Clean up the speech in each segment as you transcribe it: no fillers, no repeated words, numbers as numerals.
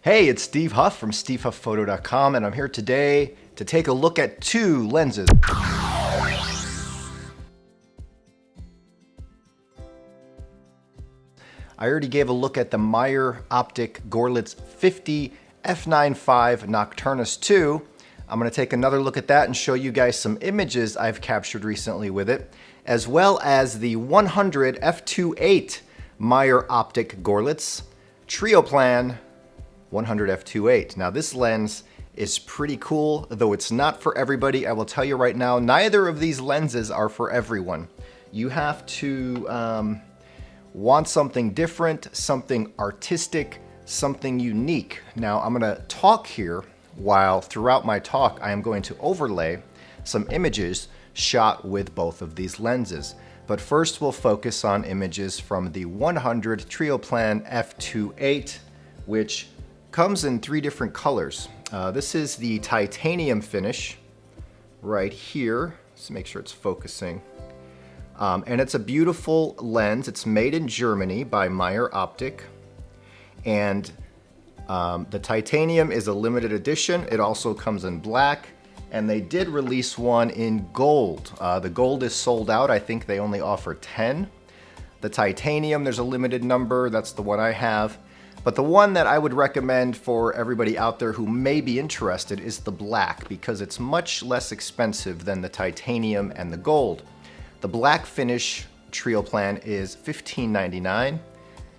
Hey, it's Steve Huff from SteveHuffPhoto.com, and I'm here today to take a look at two lenses. I already gave a look at the Myer Optik Gorlitz 50 f9.5 Nocturnus 2. I'm going to take another look at that and show you guys some images I've captured recently with it, as well as the 100 f2.8 Myer Optik Gorlitz Trioplan 100 f2.8. Now this lens is pretty cool, though it's not for everybody. I will tell you right now, neither of these lenses are for everyone. You have to want something different, something artistic, something unique. Now I'm going to talk here while throughout my talk I am going to overlay some images shot with both of these lenses. But first we'll focus on images from the 100 Trioplan f2.8, which comes in three different colors. This is the titanium finish right here. Let's make sure it's focusing. And it's a beautiful lens. It's made in Germany by Myer Optik. And the titanium is a limited edition. It also comes in black. And they did release one in gold. The gold is sold out. I think they only offer 10. The titanium, there's a limited number. That's the one I have. But the one that I would recommend for everybody out there who may be interested is the black, because it's much less expensive than the titanium and the gold. The black finish Trioplan is $15.99.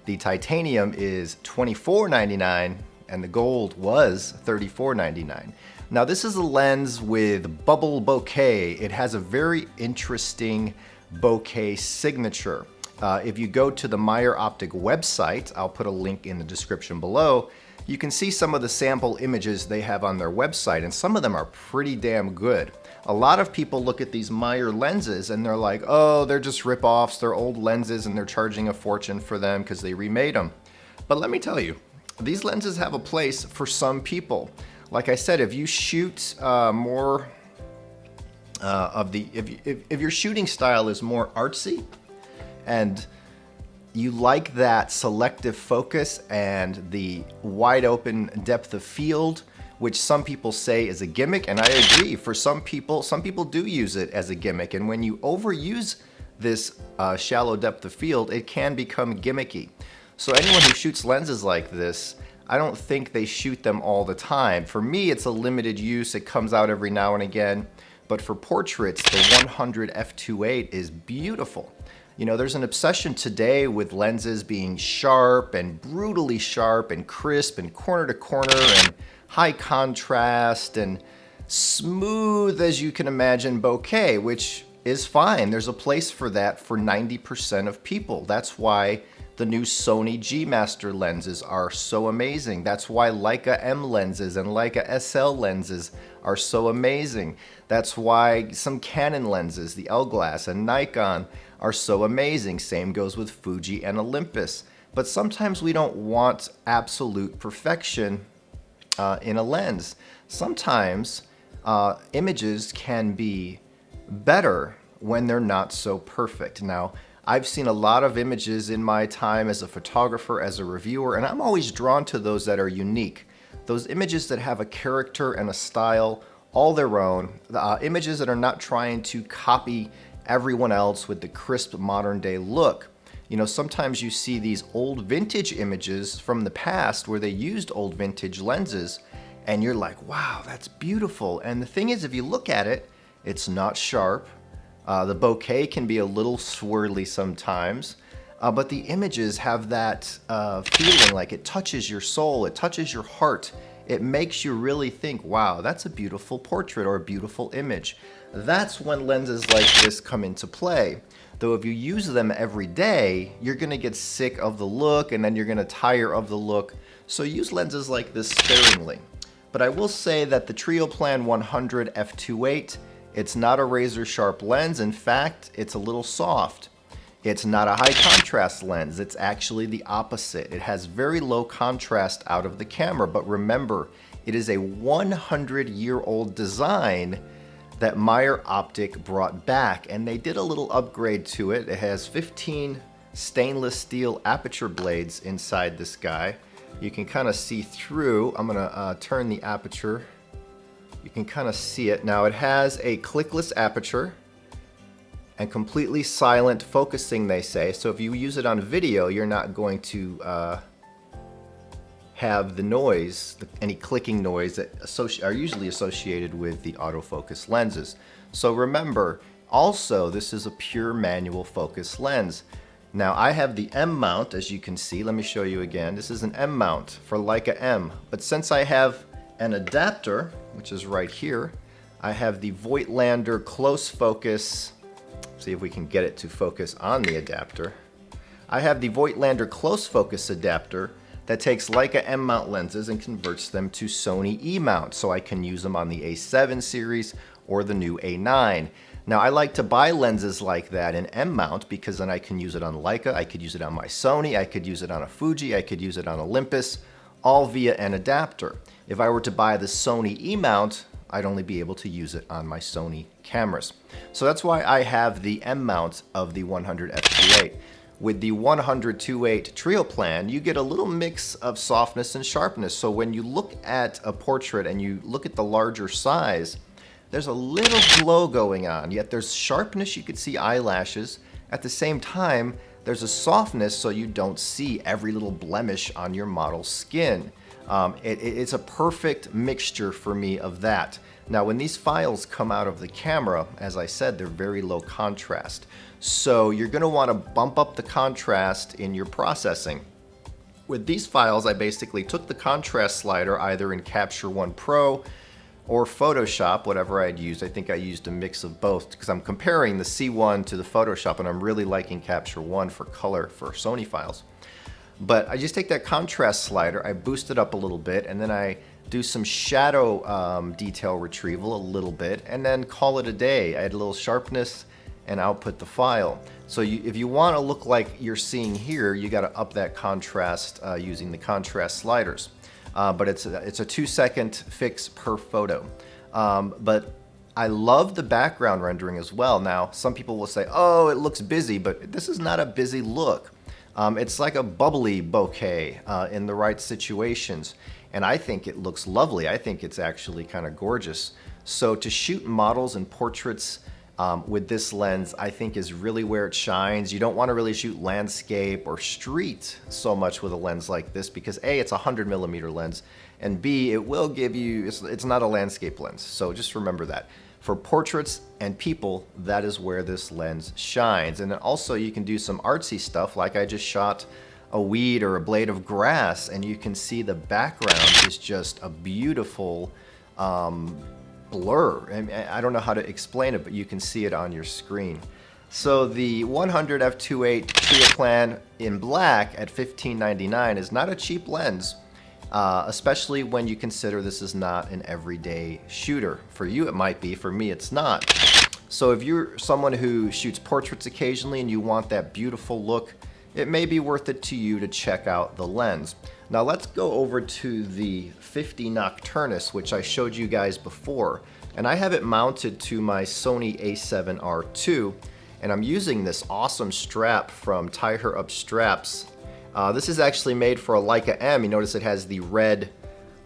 The titanium is $24.99, and the gold was $34.99. Now this is a lens with bubble bokeh. It has a very interesting bokeh signature. If you go to the Myer Optik website, I'll put a link in the description below, you can see some of the sample images they have on their website, and some of them are pretty damn good. A lot of people look at these Myer lenses and they're like, oh, they're just rip-offs, they're old lenses and they're charging a fortune for them because they remade them. But let me tell you, these lenses have a place for some people. Like I said, if you shoot more if your shooting style is more artsy, and you like that selective focus and the wide open depth of field, which some people say is a gimmick, and I agree, for some people do use it as a gimmick, and when you overuse this shallow depth of field, it can become gimmicky. So anyone who shoots lenses like this, I don't think they shoot them all the time. For me, it's a limited use. It comes out every now and again, but for portraits, the 100 f2.8 is beautiful. You know, there's an obsession today with lenses being sharp and brutally sharp and crisp and corner to corner and high contrast and smooth as you can imagine bokeh, which is fine. There's a place for that for 90% of people. That's why the new Sony G Master lenses are so amazing. That's why Leica M lenses and Leica SL lenses are so amazing. That's why some Canon lenses, the L Glass and Nikon, are so amazing. Same goes with Fuji and Olympus. But sometimes we don't want absolute perfection in a lens. Sometimes images can be better when they're not so perfect. Now, I've seen a lot of images in my time as a photographer, as a reviewer, and I'm always drawn to those that are unique. Those images that have a character and a style all their own, images that are not trying to copy everyone else with the crisp modern day look. You know, sometimes you see these old vintage images from the past where they used old vintage lenses, and you're like, wow, that's beautiful. And the thing is, if you look at it, it's not sharp. The bokeh can be a little swirly sometimes, but the images have that feeling like it touches your soul, it touches your heart. It makes you really think, wow, that's a beautiful portrait or a beautiful image. That's when lenses like this come into play. Though if you use them every day, you're gonna get sick of the look and then you're gonna tire of the look. So use lenses like this sparingly. But I will say that the Trioplan 100 f2.8, it's not a razor sharp lens. In fact, it's a little soft. It's not a high contrast lens. It's actually the opposite. It has very low contrast out of the camera, but remember, it is a 100-year-old design that Myer Optik brought back, and they did a little upgrade to it. It has 15 stainless steel aperture blades inside this guy. you can kind of see through. I'm gonna turn the aperture. You can kind of see it. Now it has a clickless aperture and completely silent focusing, they say. So if you use it on video, you're not going to have the noise, any clicking noise that are usually associated with the autofocus lenses. So remember, also, this is a pure manual focus lens. Now I have the M mount, as you can see. Let me show you again. This is an M mount for Leica M. But since I have an adapter, which is right here, I have the Voigtlander close focus. See if we can get it to focus on the adapter. I have the Voigtlander close focus adapter that takes Leica M mount lenses and converts them to Sony E mount, so I can use them on the A7 series or the new A9. Now I like to buy lenses like that in M mount because then I can use it on Leica, I could use it on my Sony, I could use it on a Fuji, I could use it on Olympus, all via an adapter. If I were to buy the Sony E mount, I'd only be able to use it on my Sony cameras. So that's why I have the M mount of the 100 f2.8. With the 100 2.8 Trioplan, you get a little mix of softness and sharpness. So when you look at a portrait and you look at the larger size, there's a little glow going on, yet there's sharpness, you could see eyelashes. At the same time, there's a softness so you don't see every little blemish on your model's skin. It's a perfect mixture for me of that. Now, when these files come out of the camera, as I said, they're very low contrast. So you're gonna wanna bump up the contrast in your processing. With these files, I basically took the contrast slider either in Capture One Pro or Photoshop, whatever I'd used. I think I used a mix of both because I'm comparing the C1 to the Photoshop, and I'm really liking Capture One for color for Sony files. But I just take that contrast slider, I boost it up a little bit, and then I do some shadow detail retrieval a little bit, and then call it a day. I add a little sharpness and output the file. So if you want to look like you're seeing here, you got to up that contrast using the contrast sliders. But it's a 2-second fix per photo. But I love the background rendering as well. Now, some people will say, oh, it looks busy, but this is not a busy look. It's like a bubbly bouquet in the right situations. And I think it looks lovely. I think it's actually kind of gorgeous. So to shoot models and portraits with this lens, I think is really where it shines. You don't want to really shoot landscape or street so much with a lens like this because A, it's a 100mm lens, and B, it will give you, it's not a landscape lens. So just remember that. For portraits and people, that is where this lens shines. And then also you can do some artsy stuff, like I just shot a weed or a blade of grass, and you can see the background is just a beautiful blur. I don't know how to explain it, but you can see it on your screen. So the 100 f2.8 Trioplan in black at $15.99 is not a cheap lens, especially when you consider this is not an everyday shooter. For you it might be, for me it's not. So if you're someone who shoots portraits occasionally and you want that beautiful look, it may be worth it to you to check out the lens. Now let's go over to the 50 Nocturnus, which I showed you guys before. And I have it mounted to my Sony a7R II, and I'm using this awesome strap from Tie Her Up Straps. This is actually made for a Leica M. You notice it has the red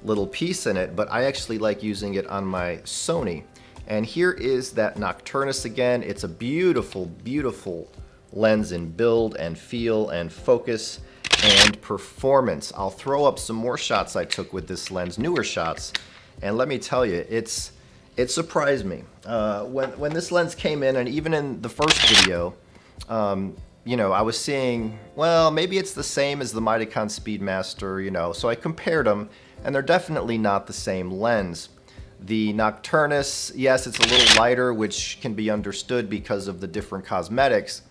little piece in it, but I actually like using it on my Sony. And here is that Nocturnus again. It's a beautiful, beautiful lens in build and feel and focus and performance. I'll throw up some more shots I took with this lens, newer shots, and let me tell you, it surprised me. When this lens came in, and even in the first video, you know, I was seeing, well, maybe it's the same as the Mitakon Speedmaster, you know, so I compared them, and they're definitely not the same lens. The Nocturnus, yes, it's a little lighter, which can be understood because of the different cosmetics.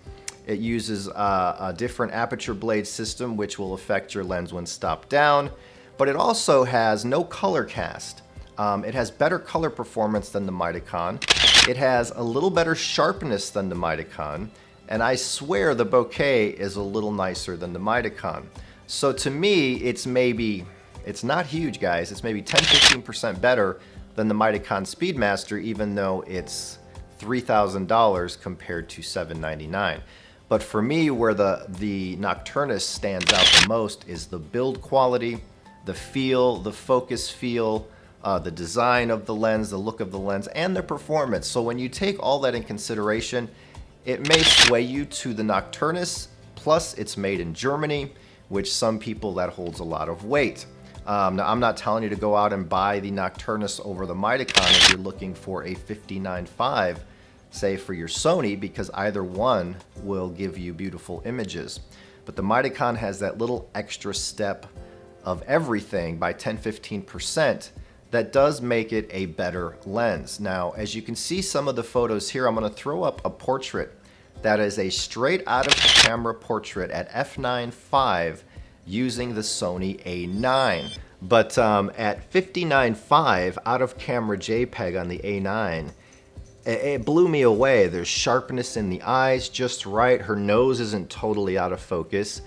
It uses a different aperture blade system, which will affect your lens when stopped down, but it also has no color cast. It has better color performance than the Mitakon. It has a little better sharpness than the Mitakon, and I swear the bokeh is a little nicer than the Mitakon. So to me, it's not huge, guys. It's maybe 10-15% better than the Mitakon Speedmaster, even though it's $3,000 compared to $799. But for me, where the Nocturnus stands out the most is the build quality, the feel, the focus feel, the design of the lens, the look of the lens, and the performance. So when you take all that in consideration, it may sway you to the Nocturnus, plus it's made in Germany, which some people, that holds a lot of weight. Now, I'm not telling you to go out and buy the Nocturnus over the Mitakon if you're looking for a 59.5, say for your Sony, because either one will give you beautiful images. But the Mitakon has that little extra step of everything by 10-15% that does make it a better lens. Now, as you can see some of the photos here, I'm going to throw up a portrait that is a straight out of the camera portrait at f9.5 using the Sony A9. But at 59.5 out of camera JPEG on the A9, it blew me away. There's sharpness in the eyes just right. Her nose isn't totally out of focus.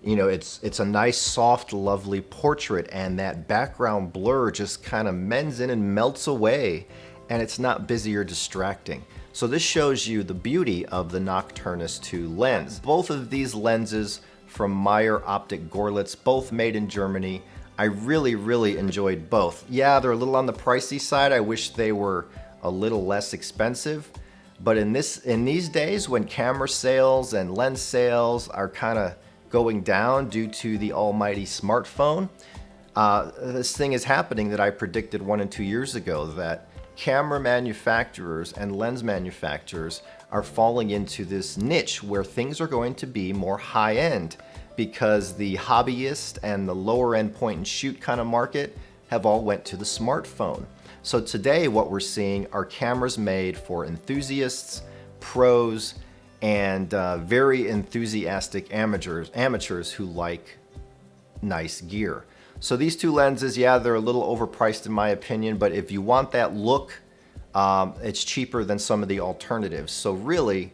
You know, it's a nice, soft, lovely portrait, and that background blur just kind of mends in and melts away, and it's not busy or distracting. So this shows you the beauty of the Nocturnus 2 lens. Both of these lenses from Myer Optik Gorlitz, both made in Germany. I really enjoyed both. Yeah, they're a little on the pricey side. I wish they were a little less expensive. But in these days when camera sales and lens sales are kind of going down due to the almighty smartphone, this thing is happening that I predicted 1 and 2 years ago, that camera manufacturers and lens manufacturers are falling into this niche where things are going to be more high-end, because the hobbyist and the lower end point and shoot kind of market have all went to the smartphone. So today what we're seeing are cameras made for enthusiasts, pros, and very enthusiastic amateurs who like nice gear. So these two lenses, yeah, they're a little overpriced in my opinion, but if you want that look, it's cheaper than some of the alternatives. So really,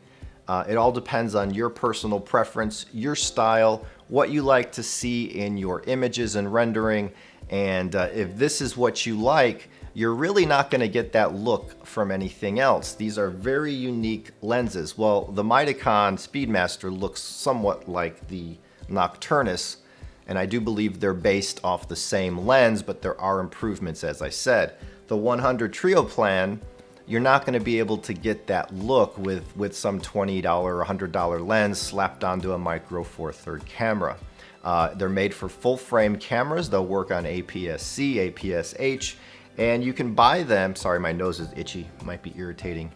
it all depends on your personal preference, your style, what you like to see in your images and rendering. And if this is what you like, you're really not going to get that look from anything else. These are very unique lenses. Well, the Mitakon Speedmaster looks somewhat like the Nocturnus, and I do believe they're based off the same lens, but there are improvements, as I said. The 100 Trioplan, you're not going to be able to get that look with some $20 or $100 lens slapped onto a micro Four Thirds camera. They're made for full frame cameras. They'll work on APS-C, APS-H, and you can buy them. Sorry, my nose is itchy, might be irritating.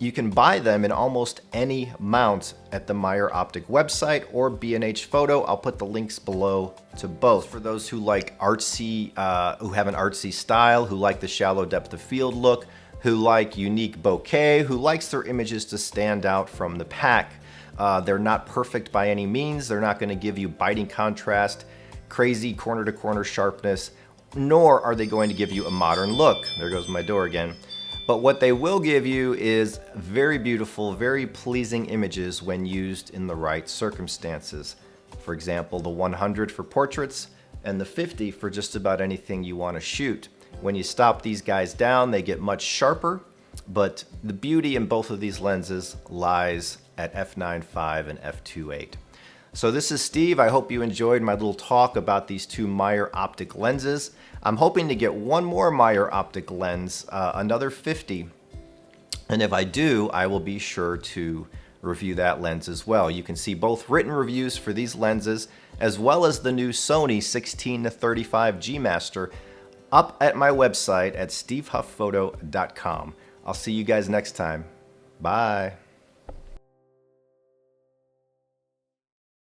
You can buy them in almost any mount at the Myer Optik website or B&H Photo. I'll put the links below to both. For those who like artsy, who have an artsy style, who like the shallow depth of field look, who like unique bokeh, who likes their images to stand out from the pack. They're not perfect by any means. They're not going to give you biting contrast, crazy corner-to-corner sharpness, nor are they going to give you a modern look. There goes my door again. But what they will give you is very beautiful, very pleasing images when used in the right circumstances. For example, the 100 for portraits and the 50 for just about anything you want to shoot. When you stop these guys down, they get much sharper, but the beauty in both of these lenses lies at f9.5 and f2.8. So this is Steve. I hope you enjoyed my little talk about these two Myer Optik lenses. I'm hoping to get one more Myer Optik lens, another 50. And if I do, I will be sure to review that lens as well. You can see both written reviews for these lenses, as well as the new Sony 16-35 G Master, up at my website at stevehufpphoto.com. I'll see you guys next time. Bye.